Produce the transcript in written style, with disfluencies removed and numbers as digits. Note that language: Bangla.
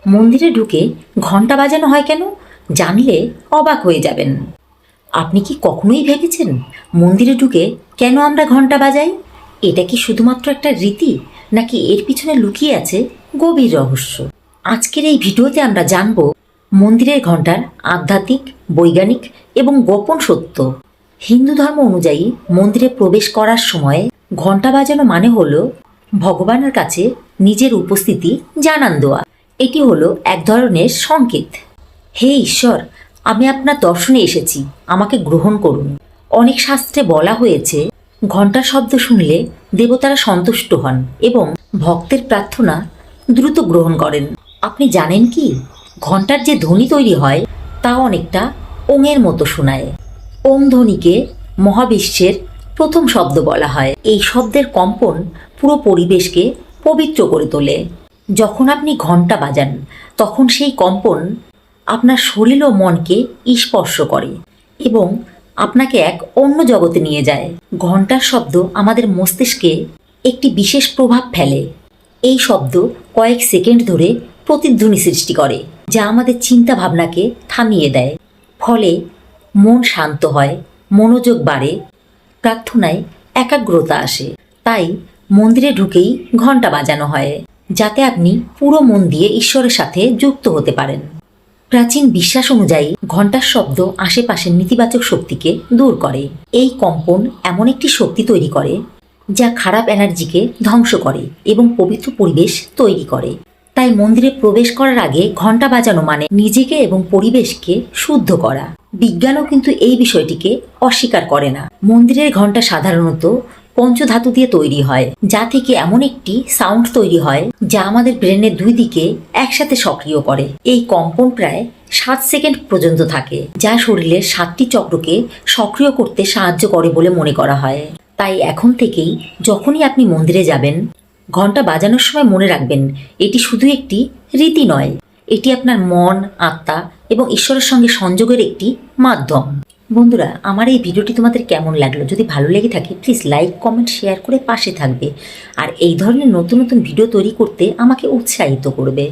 মন্দিরে ঢুকে ঘন্টা বাজানো হয় কেন জানলে অবাক হয়ে যাবেন। আপনি কি কখনোই ভেবেছেন মন্দিরে ঢুকে কেন আমরা ঘন্টা বাজাই? এটা কি শুধুমাত্র একটা রীতি, নাকি এর পিছনে লুকিয়ে আছে গভীর রহস্য? আজকের এই ভিডিওতে আমরা জানব মন্দিরের ঘন্টার আধ্যাত্মিক, বৈজ্ঞানিক এবং গোপন সত্য। হিন্দু ধর্ম অনুযায়ী মন্দিরে প্রবেশ করার সময় ঘন্টা বাজানো মানে হলো ভগবানের কাছে নিজের উপস্থিতি জানান দেওয়া। এটি হলো এক ধরনের সংকেত। হে ঈশ্বর, আমি আপনার দর্শনে এসেছি, আমাকে গ্রহণ করুন। অনেক শাস্ত্রে বলা হয়েছে ঘণ্টার শব্দ শুনলে দেবতারা সন্তুষ্ট হন এবং ভক্তের প্রার্থনা দ্রুত গ্রহণ করেন। আপনি জানেন কি, ঘণ্টার যে ধ্বনি তৈরি হয় তা অনেকটা ওঙের মতো শোনায়। ওং ধ্বনিকে মহাবিশ্বের প্রথম শব্দ বলা হয়। এই শব্দের কম্পন পুরো পরিবেশকে পবিত্র করে তোলে। যখন আপনি ঘণ্টা বাজান তখন সেই কম্পন আপনার শরীর ও মনকে স্পর্শ করে এবং আপনাকে এক অন্য জগতে নিয়ে যায়। ঘণ্টার শব্দ আমাদের মস্তিষ্কে একটি বিশেষ প্রভাব ফেলে। এই শব্দ কয়েক সেকেন্ড ধরে প্রতিধ্বনি সৃষ্টি করে, যা আমাদের চিন্তা ভাবনাকে থামিয়ে দেয়। ফলে মন শান্ত হয়, মনোযোগ বাড়ে, প্রার্থনায় একাগ্রতা আসে। তাই মন্দিরে ঢুকেই ঘণ্টা বাজানো হয়, যাতে আপনি পুরো মন দিয়ে ঈশ্বরের সাথে যুক্ত হতে পারেন। প্রাচীন বিশ্বাস অনুযায়ী ঘণ্টার শব্দ আশেপাশের নেতিবাচক শক্তিকে দূর করে। এই কম্পন এমন একটি শক্তি তৈরি করে যা খারাপ এনার্জিকে ধ্বংস করে এবং পবিত্র পরিবেশ তৈরি করে। তাই মন্দিরে প্রবেশ করার আগে ঘণ্টা বাজানো মানে নিজেকে এবং পরিবেশকে শুদ্ধ করা। বিজ্ঞানও কিন্তু এই বিষয়টিকে অস্বীকার করে না। মন্দিরের ঘণ্টা সাধারণত পঞ্চধাতু দিয়ে তৈরি হয়, যা থেকে এমন একটি সাউন্ড তৈরি হয় যা আমাদের ব্রেনের দুই দিকে একসাথে সক্রিয় করে। এই কম্পন প্রায় 7 সেকেন্ড পর্যন্ত থাকে, যা শরীরের 7টি চক্রকে সক্রিয় করতে সাহায্য করে বলে মনে করা হয়। তাই এখন থেকেই যখনই আপনি মন্দিরে যাবেন, ঘণ্টা বাজানোর সময় মনে রাখবেন, এটি শুধু একটি রীতি নয়, এটি আপনার মন, আত্মা এবং ঈশ্বরের সঙ্গে সংযোগের একটি মাধ্যম। বন্ধুরা, আমার এই ভিডিওটি তোমাদের কেমন লাগলো? যদি ভালো লেগে থাকে প্লিজ লাইক, কমেন্ট, শেয়ার করে পাশে থাকবে। আর এই ধরনের নতুন নতুন ভিডিও তৈরি করতে আমাকে উৎসাহিত করবে।